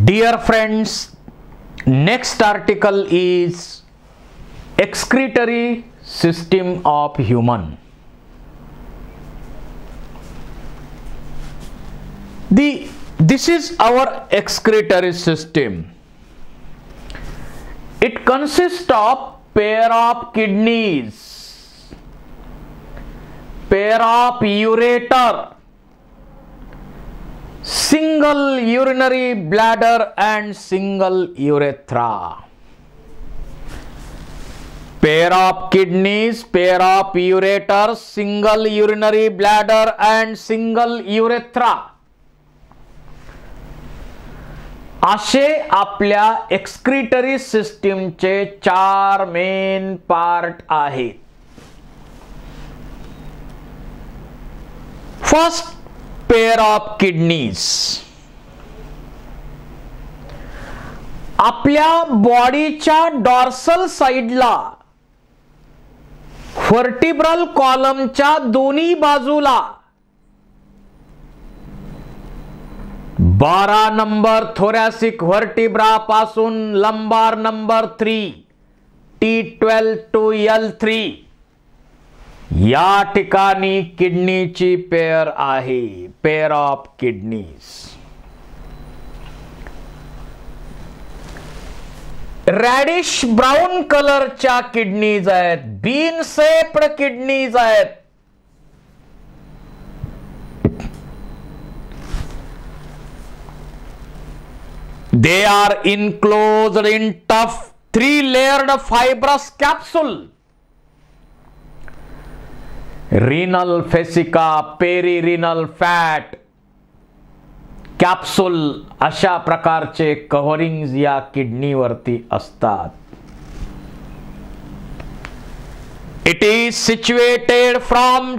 Dear friends, next article is excretory system of human. This is our excretory system. It consists of pair of kidneys, pair of ureter, single urinary bladder and single urethra. Pair of kidneys, pair of ureter, single urinary bladder and single urethra. असे आपल्या excretory सिस्टीमचे 4 main part आहेत. First, pair of kidneys. आपल्या बॉडीच्या dorsal साइडला व्हर्टिब्रल कॉलमच्या दोन्ही बाजूला 12 नंबर थोरॅसिक व्हर्टिब्रा पासून lumbar number 3 T12 to L3 या ठिकाणी किडनीची पेअर आहे. Pair of kidneys. Radish brown कलरच्या किडनीज आहेत. बीन शेप्ड किडनीज आहेत. They are enclosed in tough 3-layered fibrous capsule. Renal fascia, perirenal fat, capsule अशा प्रकारचे कव्हरिंग्स या किडनीवरती असतात. It is situated from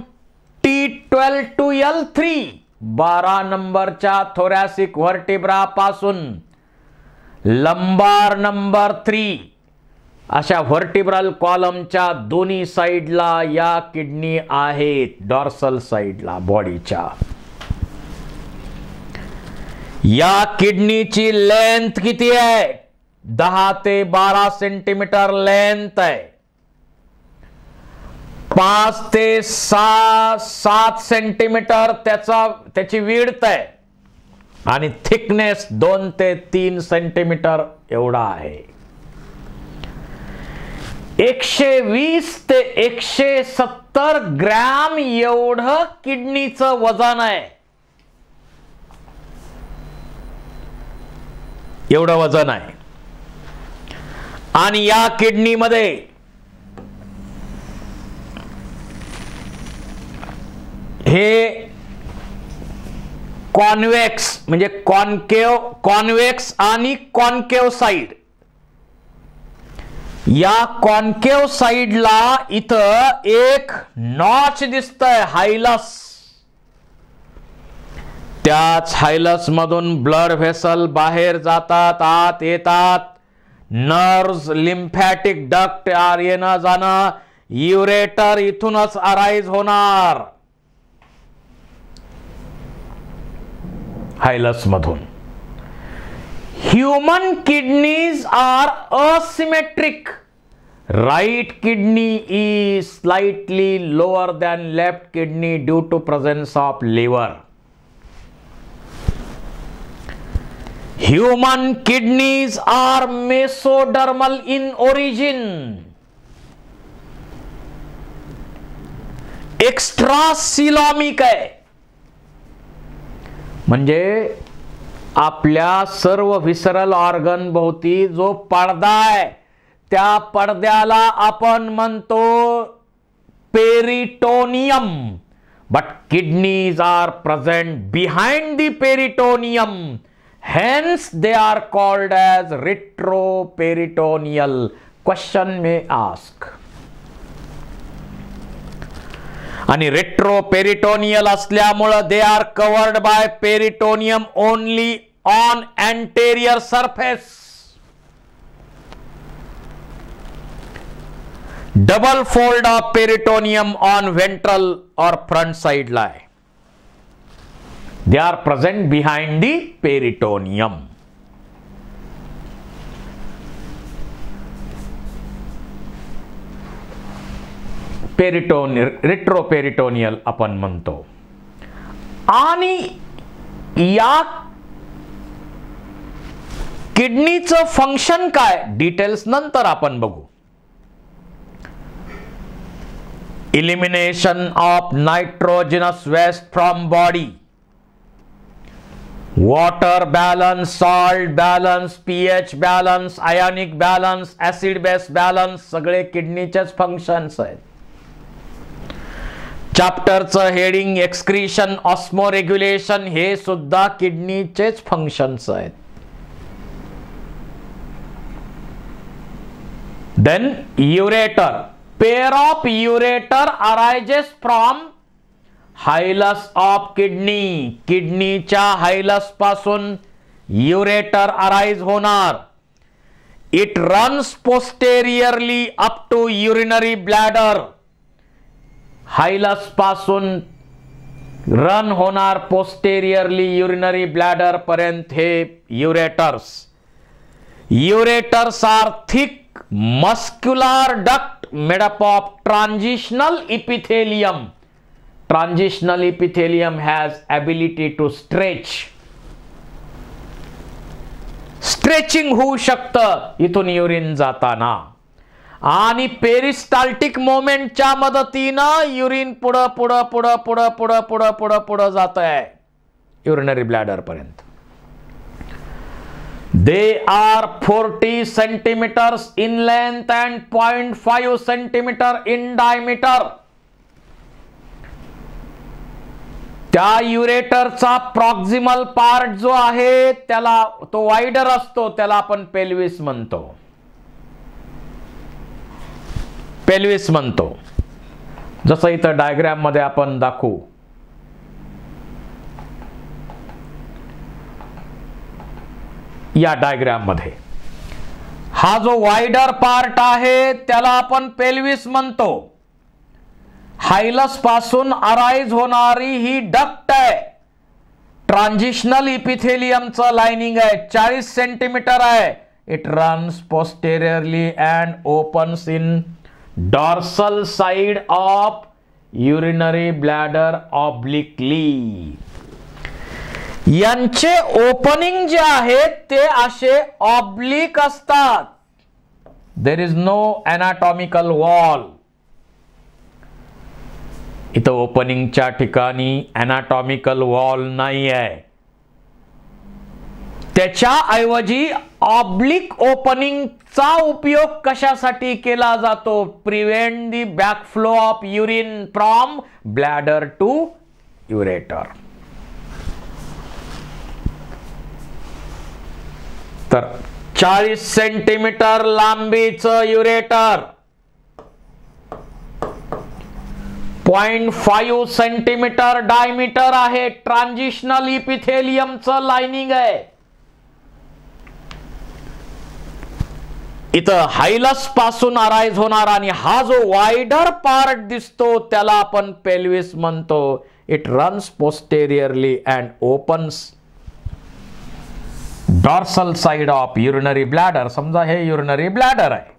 T12 to L3. 12 नंबरच्या थोरॅसिक व्हर्टिब्रा पासून लंबार नंबर 3 अशा व्हर्टिब्रल कॉलमच्या दोन्ही साइडला या किडनी आहेत. डॉर्सल साइडला बॉडीच्या. या किडनीची लेंथ किती आहे? 10 ते 12 सेंटीमीटर लेंथ आहे. 5 ते 7 सेंटीमीटर त्याची विड्थ आहे आणि थिकनेस 2 ते 3 सेंटीमीटर एवढा आहे. 120 ते 170 ग्रॅम एवढं किडनीचं वजन आहे. एवढं वजन आहे. आणि या किडनीमध्ये हे कॉन्वेक्स म्हणजे कॉन्वेक्स आणि कॉन्केव साइड. या कॉन्केव साइडला इथं एक नॉच दिसतंय, हायलस. त्याच हायलस मधून ब्लड व्हेसल बाहेर जातात, आत येतात. नर्व्स, लिम्फॅटिक डक्ट येणं जाणं. युरेटर इथूनच अराइज होणार हायलस मधून. Human kidneys are asymmetric. Right kidney is slightly lower than left kidney due to presence of liver. Human kidneys are mesodermal in origin. Extracoelomic आहे. म्हणजे आपल्या सर्व विसरल ऑर्गन भोवती जो पडदा आहे त्या पडद्याला आपण म्हणतो peritoneum. But kidneys are present behind the peritoneum. Hence they are called as retroperitoneal. Question may ask. आणि retroperitoneal असल्यामुळे they are covered by peritoneum only on anterior surface. Double fold of peritoneum on ventral or front side line. They are present behind the peritoneum. Retroperitoneal आपण म्हणतो. आणि या किडनीचं function काय, details नंतर आपण बघू. Elimination of nitrogenous waste from body, water balance, salt balance, pH balance, ionic balance, acid base balance, सगळे किडनीचेच फंक्शन्स आहेत. चॅप्टरचं हेडिंग एक्सक्रीशन, ऑस्मोरेग्युलेशन, हे सुद्धा किडनीचेच फंक्शन्स आहेत. Then ureter, pair of ureter arises from hilus of kidney. किडनीच्या hilus पासून ureter arise होणार. It runs posteriorly up to urinary bladder. Hilus पासून रन होणार पोस्टेरियरली युरिनरी ब्लॅडर पर्यंत हे ureters. Ureters are thick muscular duct made up of transitional epithelium. Transitional epithelium has ability to stretch. Stretching होऊ शकतं इथून urine जाताना. आणि peristaltic मोमेंटच्या मदतीनं युरिन पुढं पुढं पुढं पुढं पुढं पुढं पुढं पुढं जात आहे युरिनरी ब्लॅडर पर्यंत. They are 40 centimeters in length and 0.5 centimeter in diameter. त्या युरेटरचा प्रॉक्सिमल पार्ट जो आहे त्याला तो वाइडर असतो, त्याला आपण पेल्विस म्हणतो. पेल्विस म्हणतो. जसं इथं डायग्राम मध्ये आपण दाखवू. या डायग्राम मध्ये हा जो वाइडर पार्ट आहे त्याला आपण पेल्विस म्हणतो. हायलस पासून अराइज होणारी ही डक्ट आहे. ट्रान्झिशनल इपिथेलियमचं लाइनिंग आहे, 40 सेंटीमीटर आहे. It runs posteriorly and opens in dorsal side of urinary bladder obliquely. यांचे ओपनिंग जे आहेत ते असे ऑब्लिक असतात. There is no anatomical wall. इथं ओपनिंगच्या ठिकाणी अनाटॉमिकल वॉल नाही आहे. त्याच्या ऐवजी ऑब्लिक ओपनिंगचा उपयोग कशासाठी केला जातो? Prevent the backflow of urine from bladder to ureter. तर 40 सेंटीमीटर लांबीचं युरेटर, 0.5 सेंटीमीटर डायमीटर आहे. ट्रान्झिशनल इपिथेलियमचं लाइनिंग आहे. इथं हायलस पासून अराइज होणार आणि हा जो वाइडर पार्ट दिसतो त्याला आपण पेल्विस म्हणतो. It runs posteriorly and opens dorsal side of urinary bladder. समजा हे युरिनरी ब्लॅडर आहे.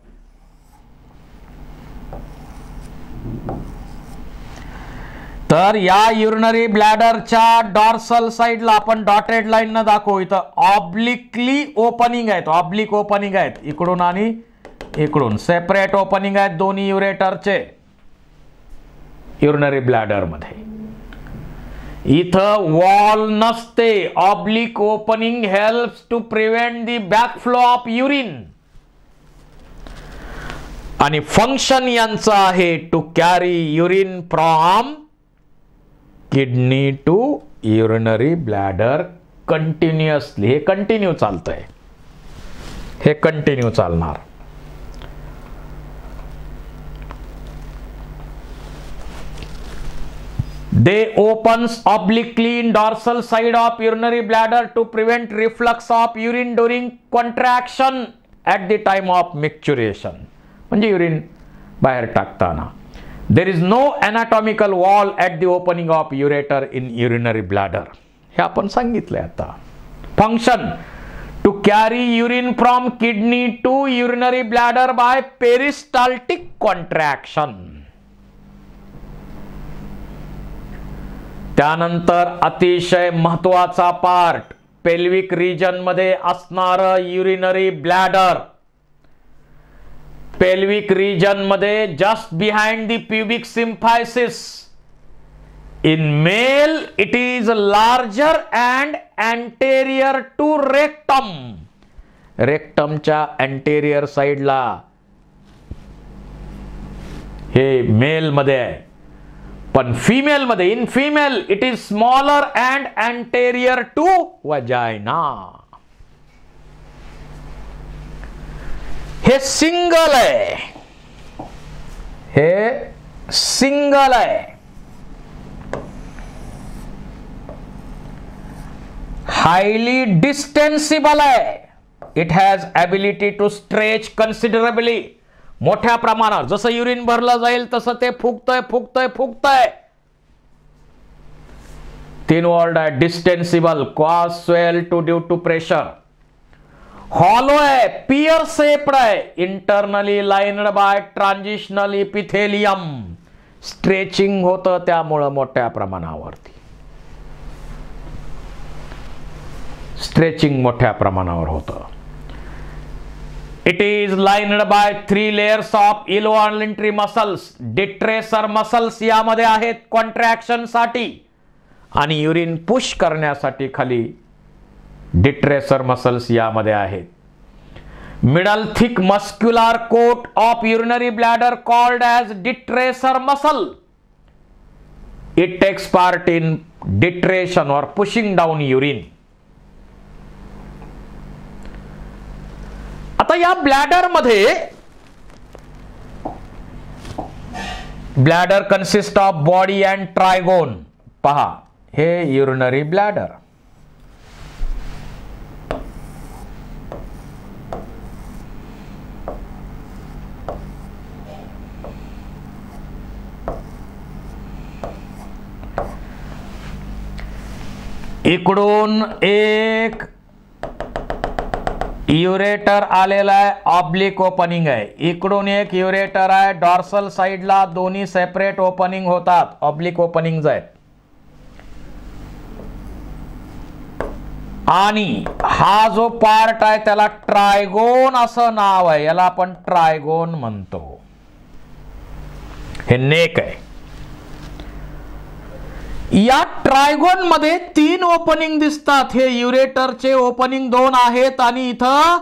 तर या युरिनरी ब्लॅडरच्या डॉर्सल साइडला आपण डॉटेड लाईन न दाखवू. इथं ऑब्लिकली ओपनिंग आहेत, ऑब्लिक ओपनिंग आहेत. इकडून आणि इकडून सेपरेट ओपनिंग आहेत दोन्ही युरेटरचे युरिनरी ब्लॅडर मध्ये. इथं वॉल नसते. Oblique opening helps to prevent the backflow of urine. आणि फंक्शन यांचं आहे to carry urine from kidney to urinary bladder continuously. हे कंटिन्यू चालतंय, हे कंटिन्यू चालणार. They opens obliquely in dorsal side of urinary bladder to prevent reflux of urine during contraction at the time of micturition. म्हणजे urine बाहेर टाकताना. There is no anatomical wall at the opening of ureter in urinary bladder. हे आपण सांगितलंय आता. Function to carry urine from kidney to urinary bladder by peristaltic contraction. त्यानंतर अतिशय महत्वाचा पार्ट, पेल्विक रिजन मध्ये असणार युरिनरी ब्लॅडर. पेल्विक रिजन मध्ये just behind the pubic symphysis. In male, it is larger and anterior to rectum. रेक्टमच्या anterior साइडला हे male मध्ये आहे, पण फिमेल मध्ये, in female it is smaller and anterior to vagina. हे सिंगल आहे, हे सिंगल आहे. हायली डिस्टेन्सिबल आहे. It has ability to stretch considerably. मोठ्या प्रमाणात जसं युरिन भरलं जाईल तसं ते फुगतंय फुगतंय फुगतंय. 3 वर्ड आहे. Distensible, cause swell to due to pressure. Hollow आहे, पियर शेप्ड आहे, internally lined by transitional epithelium. Stretching होतं त्यामुळं मोठ्या प्रमाणावरती स्ट्रेचिंग मोठ्या प्रमाणावर होतं. It is lined by 3 layers of involuntary muscles. Detrusor muscles यामध्ये आहेत कॉन्ट्रॅक्शन साठी, आणि युरिन पुश करण्यासाठी खाली डिट्रेसर मसल्स यामध्ये आहेत. Middle thick muscular coat of urinary bladder called as detrusor muscle. It takes part in detrusion और पुशिंग डाउन युरिन. आता या ब्लॅडर मध्ये, bladder consist of body and trigone. पहा, हे युरिनरी ब्लॅडर. इकडून एक युरेटर आलेला आहे, ऑब्लिक ओपनिंग आहे. इकडून एक युरेटर आहे, डॉर्सल साइडला दोन्ही सेपरेट ओपनिंग होतात, ऑब्लिक ओपनिंग आहेत. आणि हा जो पार्ट आहे त्याला ट्रायगोन असं नाव आहे, याला आपण ट्रायगोन म्हणतो. हे नेक आहे. या ट्रायगोन मध्ये 3 ओपनिंग दिसतात. हे युरेटरचे ओपनिंग 2 आहेत, आणि इथं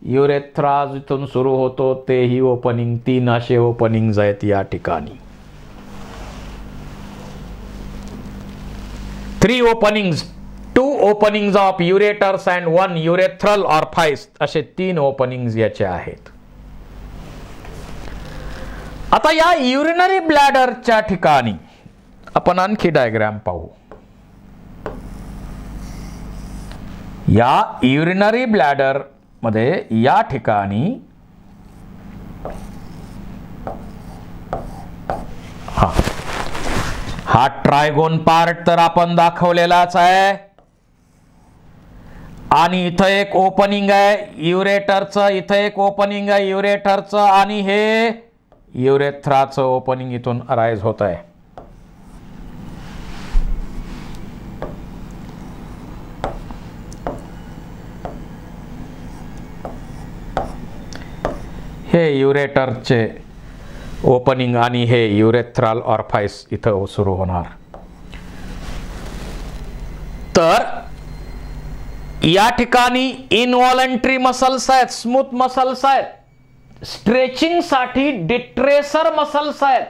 युरेथ्रा जिथून सुरू होतो तेही ओपनिंग 3 असे ओपनिंग्स आहेत या ठिकाणी. 3 openings, 2 openings of ureters and 1 urethral orifice, असे 3 ओपनिंग्स याचे आहेत. आता या युरिनरी ब्लॅडरच्या ठिकाणी आपण आणखी डायग्राम पाहू. या युरिनरी ब्लॅडर मध्ये या ठिकाणी हा ट्रायगोन पार्ट तर आपण दाखवलेलाच आहे, आणि इथं एक ओपनिंग आहे युरेटरचं, इथं एक ओपनिंग आहे युरेटरचं, आणि हे युरेथ्राचं ओपनिंग इथून अराइज होत आहे. हे युरेटरचे ओपनिंग आणि हे युरेथ्रल ऑरफाइस इथं सुरू होणार. तर या ठिकाणी इनव्हॉलंटरी मसल्स आहेत, स्मूथ मसल्स आहेत, स्ट्रेचिंग साठी डिट्रेसर मसल्स आहेत.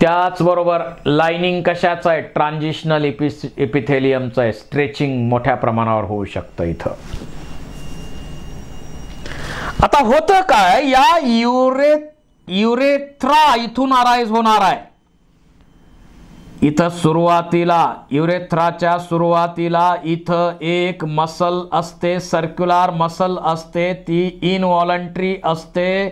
त्याचबरोबर लाइनिंग कशाचं आहे, ट्रान्झिशनल एपिथेलियमचं आहे. स्ट्रेचिंग मोठ्या प्रमाणावर होऊ शकतं इथं. आता होतं काय, या युरेथ्रा इथून अराइज होणार आहे. इथं सुरुवातीला, युरेथ्राच्या सुरुवातीला इथं एक मसल असते, सर्क्युलर मसल असते, ती इनव्हॉलंटरी असते.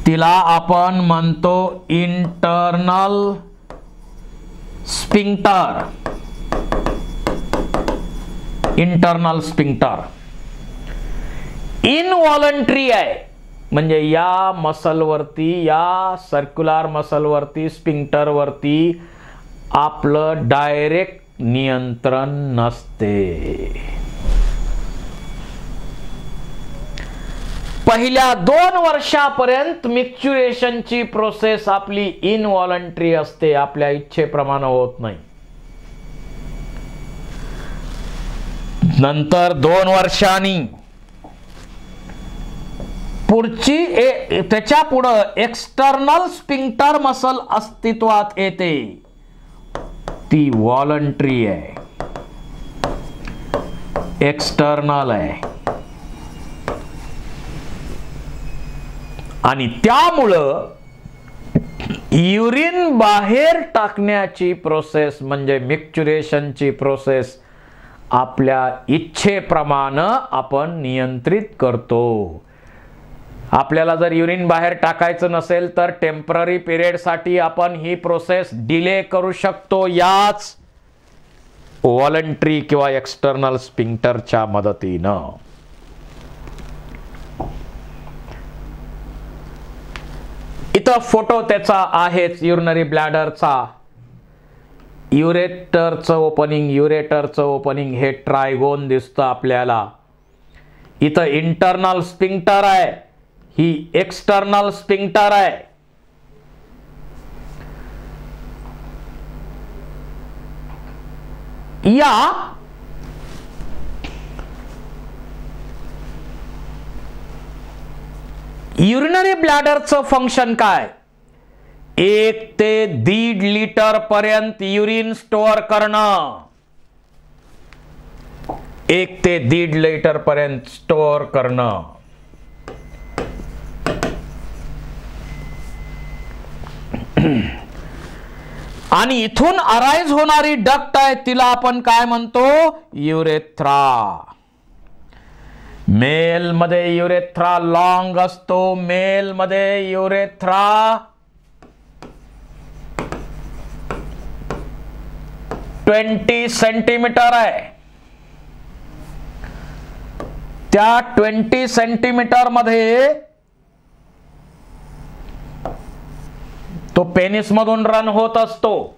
तिला आपण म्हणतो इंटरनल स्फिंक्टर. Internal sphincter. इनव्हॉलंटरी आहे, म्हणजे या मसलवरती, या सर्क्युलर मसलवरती, स्पिंक्टरवरती आपलं डायरेक्ट नियंत्रण नसते. पहिल्या 2 वर्षापर्यंत मिक्च्युरेशनची प्रोसेस आपली इनव्हॉलंटरी असते, आपल्या इच्छेप्रमाणे होत नाही. नंतर 2 वर्षांनी पुढची त्याच्या पुढे एक्सटर्नल स्पिंक्टर मसल अस्तित्वात येते, ती व्हॉलंटरी आहे, एक्सटर्नल आहे. आणि त्यामुळं युरिन बाहेर टाकण्याची प्रोसेस म्हणजे मिक्च्युरेशनची प्रोसेस आपल्या इच्छेप्रमाणे आपण नियंत्रित करतो. आपल्याला जर युरिन बाहेर टाकायचं नसेल तर टेम्पररी पिरियडसाठी आपण ही प्रोसेस डिले करू शकतो, याच व्हॉलंटरी किंवा एक्सटर्नल स्पिंक्टरच्या मदतीनं. इथं फोटो त्याचा आहेच, युरिनरी ब्लॅडरचा. युरेटरचं ओपनिंग हे ट्रायगोन दिसतं आपल्याला. इथं इंटरनल स्पिंक्टर आहे, ही एक्सटर्नल स्पिंक्टर आहे. या युरिनरी ब्लॅडरचं फंक्शन काय? 1 ते 1.5 लिटर पर्यंत युरिन स्टोअर करणं. 1 ते 1.5 लिटर पर्यंत स्टोअर करणं. आणि इथून अराइज होणारी डक्ट आहे तिला आपण काय म्हणतो? युरेथ्रा. मेल मध्ये युरेथ्रा लॉंग असतो. मेल मध्ये युरेथ्रा 20 सेंटीमीटर आहे. त्या 20 सेंटीमीटर मध्ये तो पेनिस मधून रन होत असतो.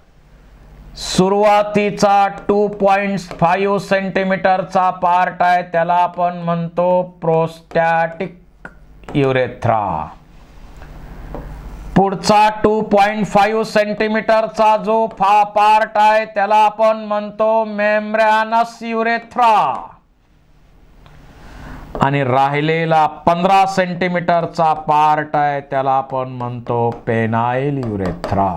सुरुवातीचा 2.5 सेंटीमीटरचा पार्ट आहे, त्याला आपण म्हणतो प्रोस्टॅटिक युरेथ्रा. पुढचा 2.5 सेंटीमीटरचा जो पार्ट आहे त्याला आपण म्हणतो मेम्ब्रेनस युरेथ्रा. आणि राहिलेला 15 सेंटीमीटरचा पार्ट आहे त्याला आपण म्हणतो पेनाइल युरेथ्रा.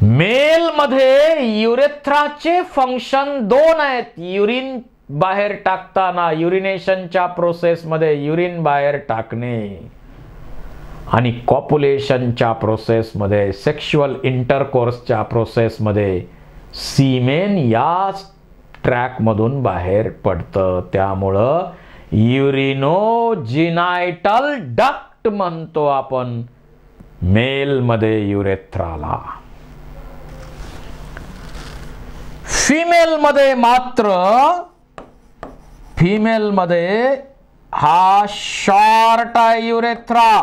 मेल मध्ये युरेथ्राचे फंक्शन 2 आहेत. युरिन बाहेर टाकताना, युरिनेशनच्या प्रोसेस मध्ये युरिन बाहेर टाकणे, आणि कॉप्युलेशनच्या प्रोसेस मध्ये, सेक्शुअल इंटरकोर्सच्या प्रोसेस मध्ये सीमेन या ट्रॅक मधून बाहेर पडतं. त्यामुळं युरिनोजिनायटल डक्ट म्हणतो आपण मेल मध्ये युरेथ्राला. फिमेल मध्ये हा शॉर्ट आहे युरेथ्रा.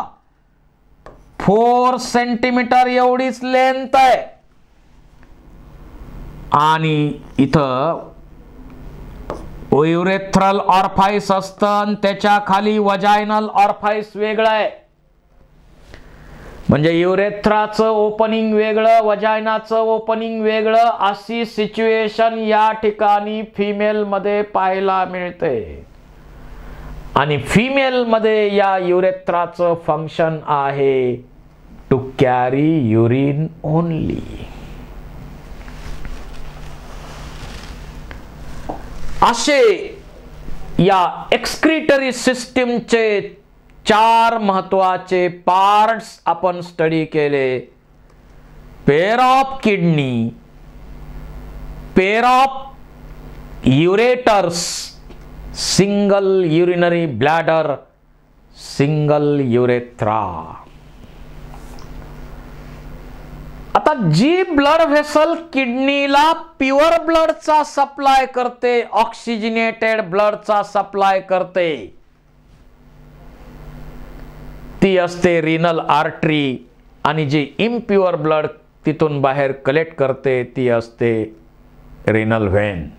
4 सेंटीमीटर एवढीच लेंथ आहे. आणि इथं युरेथ्रल ऑर्फाइस असतं आणि त्याच्या खाली वजायनल ऑर्फाइस वेगळं आहे. म्हणजे युरेथ्राचं ओपनिंग वेगळं, वजायनाचं ओपनिंग वेगळं, अशी सिच्युएशन या ठिकाणी फिमेल मध्ये पाहायला मिळते. आणि फिमेल मध्ये या युरेथ्राचं फंक्शन आहे टू कॅरी युरिन ओनली. असे या एक्सक्रीटरी सिस्टीमचे 4 महत्वाचे पार्ट्स आपण स्टडी केले. Pair of kidney, pair of ureters, single urinary bladder, single urethra. आता आता जी ब्लड व्हेसल किडनीला प्युअर ब्लडचा सप्लाय करते, ऑक्सिजनेटेड ब्लडचा सप्लाय करते, ती असते रिनल आर्टरी, आणि जी इम्प्युअर ब्लड तिथून बाहेर कलेक्ट करते ती असते रिनल व्हेन.